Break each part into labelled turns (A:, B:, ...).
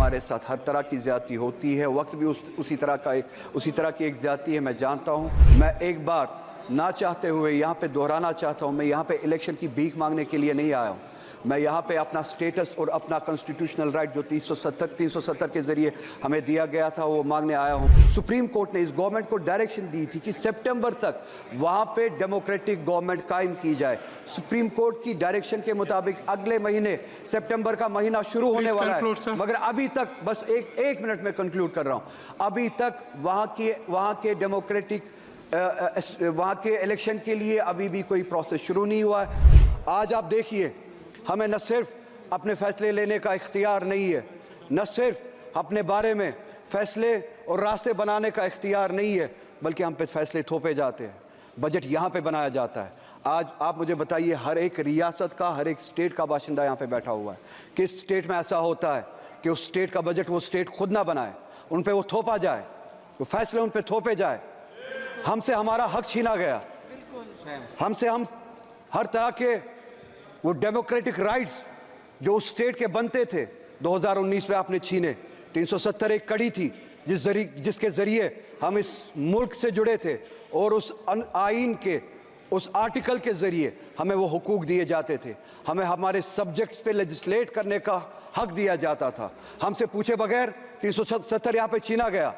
A: हमारे साथ हर तरह की ज़्यादती होती है, वक्त भी उसी तरह की एक ज़्यादती है, मैं जानता हूँ। मैं एक बार ना चाहते हुए यहाँ पे दोहराना चाहता हूँ, मैं यहाँ पे इलेक्शन की भीख मांगने के लिए नहीं आया हूँ। मैं यहाँ पे अपना स्टेटस और अपना कॉन्स्टिट्यूशनल राइट जो 370 के ज़रिए हमें दिया गया था वो मांगने आया हूँ। सुप्रीम कोर्ट ने इस गवर्नमेंट को डायरेक्शन दी थी कि सितंबर तक वहाँ पे डेमोक्रेटिक गवर्नमेंट कायम की जाए। सुप्रीम कोर्ट की डायरेक्शन के मुताबिक अगले महीने सितंबर का महीना शुरू होने वाला है, मगर अभी तक, बस एक मिनट में कंक्लूड कर रहा हूँ, अभी तक वहाँ के डेमोक्रेटिक वहाँ के इलेक्शन के लिए अभी भी कोई प्रोसेस शुरू नहीं हुआ है। आज आप देखिए, हमें न सिर्फ अपने फैसले लेने का इख्तियार नहीं है, न सिर्फ अपने बारे में फैसले और रास्ते बनाने का इख्तियार नहीं है, बल्कि हम पे फैसले थोपे जाते हैं। बजट यहाँ पे बनाया जाता है। आज आप मुझे बताइए, हर एक रियासत का, हर एक स्टेट का बाशिंदा यहाँ पे बैठा हुआ है। किस स्टेट में ऐसा होता है कि उस स्टेट का बजट वो स्टेट खुद ना बनाए, उन पे वो थोपा जाए, वो फैसले उन पे थोपे जाए। हमसे हमारा हक छीना गया, हमसे हम हर तरह के वो डेमोक्रेटिक राइट्स जो उस स्टेट के बनते थे 2019 में आपने छीने। 370 एक कड़ी थी जिसके ज़रिए हम इस मुल्क से जुड़े थे, और उस आइन के उस आर्टिकल के ज़रिए हमें वो हुकूक दिए जाते थे, हमें हमारे सब्जेक्ट्स पे लेजिस्लेट करने का हक दिया जाता था। हमसे पूछे बगैर 370 यहाँ पे छीना गया,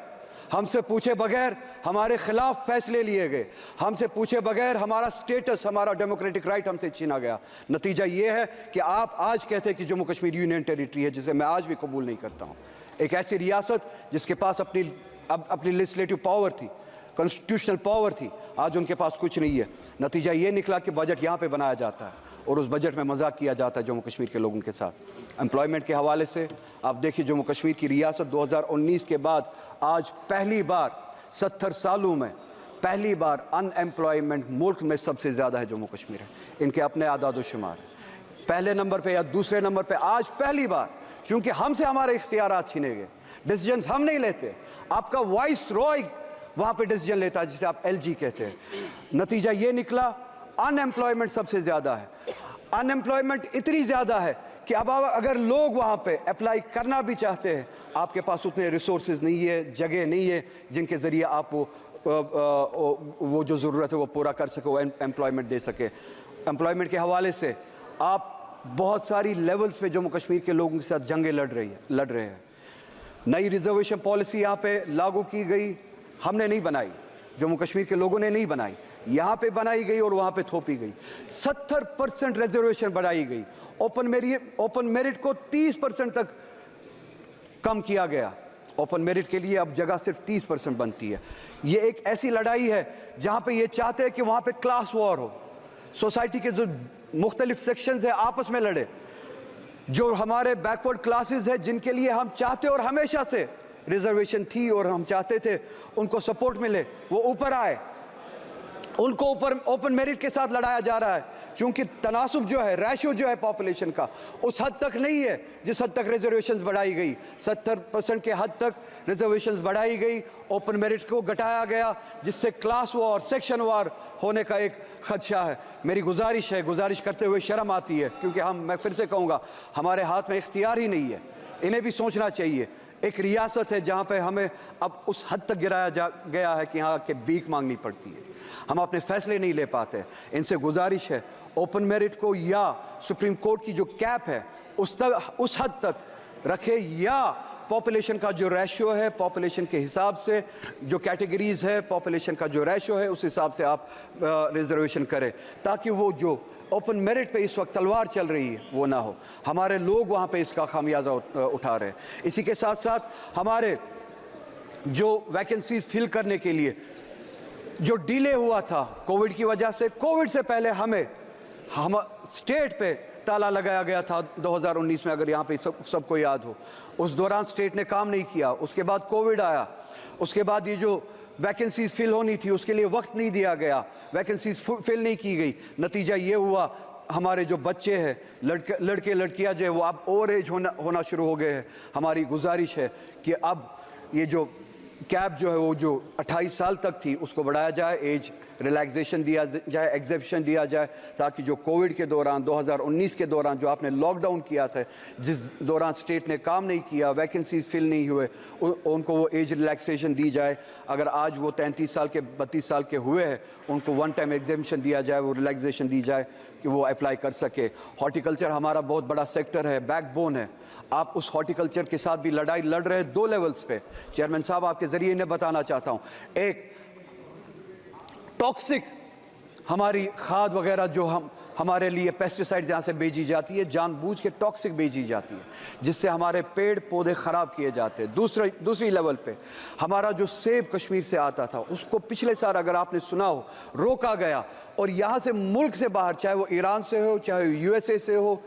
A: हमसे पूछे बगैर हमारे खिलाफ फैसले लिए गए, हमसे पूछे बगैर हमारा स्टेटस, हमारा डेमोक्रेटिक राइट हमसे छीना गया। नतीजा ये है कि आप आज कहते हैं कि जम्मू कश्मीर यूनियन टेरिटरी है, जिसे मैं आज भी कबूल नहीं करता हूँ। एक ऐसी रियासत जिसके पास अपनी लेजिस्लेटिव पावर थी, कॉन्स्टिट्यूशनल पावर थी, आज उनके पास कुछ नहीं है। नतीजा ये निकला कि बजट यहाँ पे बनाया जाता है और उस बजट में मजाक किया जाता है जम्मू कश्मीर के लोगों के साथ। एम्प्लॉयमेंट के हवाले से आप देखिए, जम्मू कश्मीर की रियासत 2019 के बाद आज पहली बार 70 सालों में पहली बार अनएम्प्लॉयमेंट मुल्क में सबसे ज़्यादा है जम्मू कश्मीर है। इनके अपने आदाद शुमार पहले नंबर पे या दूसरे नंबर पे आज पहली बार, क्योंकि हमसे हमारे इख्तियारात छीने गए, डिसीजंस हम नहीं लेते, आपका वाइस रॉय वहाँ पे डिसीजन लेता है, जिसे आप LG कहते हैं। नतीजा ये निकला, अनएम्प्लॉयमेंट सबसे ज़्यादा है। अनएम्प्लॉयमेंट इतनी ज़्यादा है कि अब अगर लोग वहाँ पे अप्लाई करना भी चाहते हैं, आपके पास उतने रिसोर्सेज नहीं है, जगह नहीं है जिनके ज़रिए आप वो जो ज़रूरत है वो पूरा कर सके, वो एम्प्लॉयमेंट दे सके। एम्प्लॉयमेंट के हवाले से आप बहुत सारी लेवल्स पे जम्मू कश्मीर के लोगों के साथ जंगें लड़ रहे हैं। नई रिजर्वेशन पॉलिसी यहाँ पे लागू की गई, हमने नहीं बनाई, जम्मू कश्मीर के लोगों ने नहीं बनाई, यहाँ पे बनाई गई और वहाँ पे थोपी गई। 70% रिजर्वेशन बढ़ाई गई, ओपन मेरिट को 30% तक कम किया गया। ओपन मेरिट के लिए अब जगह सिर्फ 30% बनती है। ये एक ऐसी लड़ाई है जहाँ पे ये चाहते हैं कि वहाँ पे क्लास वॉर हो, सोसाइटी के जो मुख्तलिफ सेक्शंस है आपस में लड़े, जो हमारे बैकवर्ड क्लासेस है जिनके लिए हम चाहते और हमेशा से रिजर्वेशन थी और हम चाहते थे उनको सपोर्ट मिले, वो ऊपर आए, उनको ऊपर ओपन मेरिट के साथ लड़ाया जा रहा है, क्योंकि तनासुब जो है, रेशो जो है पॉपुलेशन का, उस हद तक नहीं है जिस हद तक रिजर्वेशंस बढ़ाई गई। 70% के हद तक रिजर्वेशंस बढ़ाई गई, ओपन मेरिट को घटाया गया, जिससे क्लास वॉर, सेक्शन वॉर होने का एक खदशा है। मेरी गुजारिश करते हुए शर्म आती है, क्योंकि मैं फिर से कहूँगा, हमारे हाथ में इख्तियार ही नहीं है। इन्हें भी सोचना चाहिए। एक रियासत है जहाँ पे हमें अब उस हद तक गिराया गया है कि यहाँ के भीख मांगनी पड़ती है, हम अपने फैसले नहीं ले पाते। इनसे गुजारिश है, ओपन मेरिट को या सुप्रीम कोर्ट की जो कैप है उस हद तक रखे, या पॉपुलेशन का जो रेशियो है, पॉपुलेशन के हिसाब से जो कैटेगरीज है, पॉपुलेशन का जो रेशियो है, उस हिसाब से आप रिजर्वेशन करें, ताकि वो जो ओपन मेरिट पे इस वक्त तलवार चल रही है वो ना हो। हमारे लोग वहाँ पे इसका खामियाजा उठा रहे हैं। इसी के साथ साथ हमारे जो वैकेंसीज फिल करने के लिए जो डिले हुआ था कोविड की वजह से, कोविड से पहले हम स्टेट पे ताला लगाया गया था 2019 में, अगर यहाँ पे सबको याद हो। उस दौरान स्टेट ने काम नहीं किया, उसके बाद कोविड आया, उसके बाद ये जो वैकेंसीज फिल होनी थी उसके लिए वक्त नहीं दिया गया, वैकेंसीज फिल नहीं की गई। नतीजा ये हुआ, हमारे जो बच्चे हैं, लड़के लड़कियां जो है वो अब ओवर एज होना शुरू हो गए हैं। हमारी गुजारिश है कि अब ये जो कैप जो है वो जो 28 साल तक थी उसको बढ़ाया जाए, एज रिलैक्सेशन दिया जाए, एग्जेप्शन दिया जाए, ताकि जो कोविड के दौरान 2019 के दौरान जो आपने लॉकडाउन किया था, जिस दौरान स्टेट ने काम नहीं किया, वैकेंसीज फिल नहीं हुए, उनको वो एज रिलैक्सेशन दी जाए। अगर आज वो 33 साल के 32 साल के हुए हैं, उनको वन टाइम एग्जेम्पशन दिया जाए, वो रिलैक्सेशन दी जाए कि वो अप्लाई कर सके। हॉर्टिकल्चर हमारा बहुत बड़ा सेक्टर है, बैकबोन है। आप उस हॉर्टिकल्चर के साथ भी लड़ाई लड़ रहे हैं 2 लेवल्स पे। चेयरमैन साहब, आपके जरिए इन्हें बताना चाहता हूं, एक टॉक्सिक हमारी खाद वगैरह जो हमारे लिए पेस्टिसाइड्स यहाँ से भेजी जाती है, जानबूझ के टॉक्सिक भेजी जाती है, जिससे हमारे पेड़ पौधे ख़राब किए जाते हैं। दूसरी लेवल पे हमारा जो सेब कश्मीर से आता था, उसको पिछले साल अगर आपने सुना हो रोका गया, और यहाँ से मुल्क से बाहर, चाहे वो ईरान से हो चाहे USA से हो,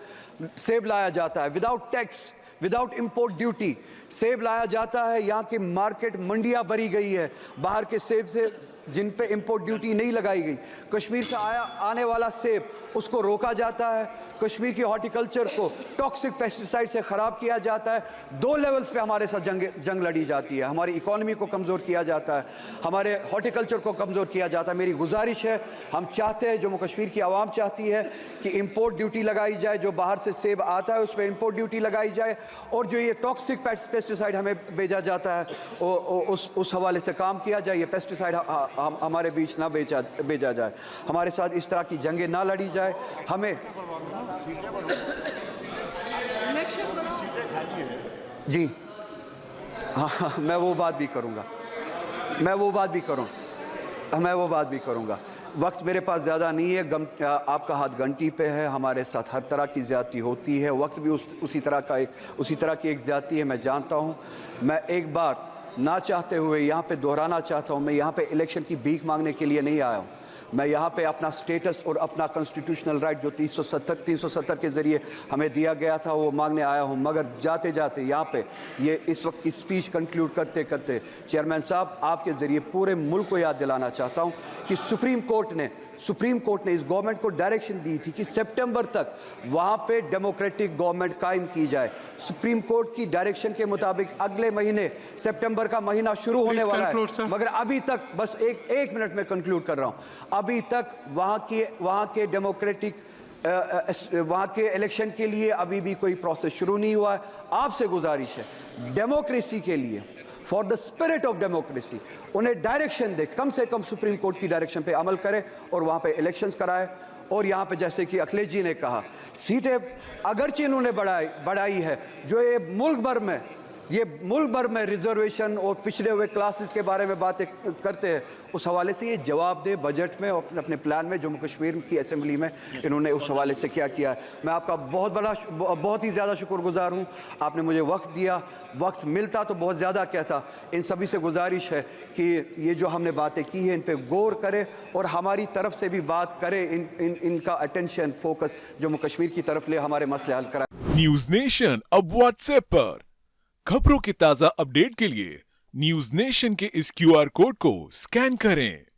A: सेब लाया जाता है without tax, without import duty सेब लाया जाता है। यहाँ की मार्केट मंडियाँ भरी गई है बाहर के सेब से, जिन पे इंपोर्ट ड्यूटी नहीं लगाई गई। कश्मीर से आने वाला सेब उसको रोका जाता है। कश्मीर की हॉर्टिकल्चर को टॉक्सिक पेस्टिसाइड से ख़राब किया जाता है। 2 लेवल्स पे हमारे साथ जंग लड़ी जाती है। हमारी इकोनॉमी को कमज़ोर किया जाता है, हमारे हॉर्टिकल्चर को कमज़ोर किया जाता है। मेरी गुजारिश है, हम चाहते हैं, जम्मू कश्मीर की आवाम चाहती है कि इंपोर्ट ड्यूटी लगाई जाए, जो बाहर से सेब आता है उस पर इंपोर्ट ड्यूटी लगाई जाए, और जो ये टॉक्सिक पेस्टिसाइड हमें भेजा जाता है उस हवाले से काम किया जाए। ये पेस्टिसाइड हमारे बीच ना भेजा जाए, हमारे साथ इस तरह की जंगें ना लड़ी जाए। हमें जी हाँ, मैं वो बात भी करूँगा। वक्त मेरे पास ज़्यादा नहीं है, आपका हाथ घंटी पे है। हमारे साथ हर तरह की ज़्यादती होती है, वक्त भी उसी तरह की एक ज़्यादती है, मैं जानता हूँ। मैं एक बार ना चाहते हुए यहाँ पे दोहराना चाहता हूँ, मैं यहाँ पे इलेक्शन की भीख मांगने के लिए नहीं आया हूँ। मैं यहाँ पे अपना स्टेटस और अपना कॉन्स्टिट्यूशनल राइट जो 370 के ज़रिए हमें दिया गया था वो मांगने आया हूँ। मगर जाते जाते यहाँ पे ये इस वक्त की स्पीच कंक्लूड करते करते चेयरमैन साहब, आपके ज़रिए पूरे मुल्क को याद दिलाना चाहता हूँ कि सुप्रीम कोर्ट ने इस गवर्नमेंट को डायरेक्शन दी थी कि सितंबर तक वहाँ पे डेमोक्रेटिक गवर्नमेंट कायम की जाए। सुप्रीम कोर्ट की डायरेक्शन के मुताबिक अगले महीने सितंबर का महीना शुरू होने वाला है, मगर अभी तक, बस एक मिनट में कंक्लूड कर रहा हूँ, अभी तक वहाँ के डेमोक्रेटिक वहाँ के इलेक्शन के लिए अभी भी कोई प्रोसेस शुरू नहीं हुआ है। आपसे गुजारिश है, डेमोक्रेसी के लिए, for the spirit of democracy, उन्हें डायरेक्शन दे, कम से कम सुप्रीम कोर्ट की डायरेक्शन पे अमल करे और वहाँ पे इलेक्शंस कराए। और यहाँ पे जैसे कि अखिलेश जी ने कहा, सीटें अगरचे इन्होंने बढ़ाई है, जो ये मुल्क भर में रिजर्वेशन और पिछड़े हुए क्लासेस के बारे में बातें करते हैं, उस हवाले से ये जवाब दे बजट में और अपने प्लान में। जम्मू कश्मीर की असेंबली में इन्होंने उस हवाले से क्या किया है। मैं आपका बहुत ही ज़्यादा शुक्रगुजार हूँ, आपने मुझे वक्त दिया। वक्त मिलता तो बहुत ज़्यादा कहता। इन सभी से गुजारिश है कि ये जो हमने बातें की हैं इन पर गौर करें और हमारी तरफ से भी बात करें, इनका अटेंशन फोकस जम्मू कश्मीर की तरफ ले, हमारे मसले हल कराएं।
B: न्यूज नेशन अब व्हाट्सएप पर खबरों की ताजा अपडेट के लिए न्यूज नेशन के इस QR कोड को स्कैन करें।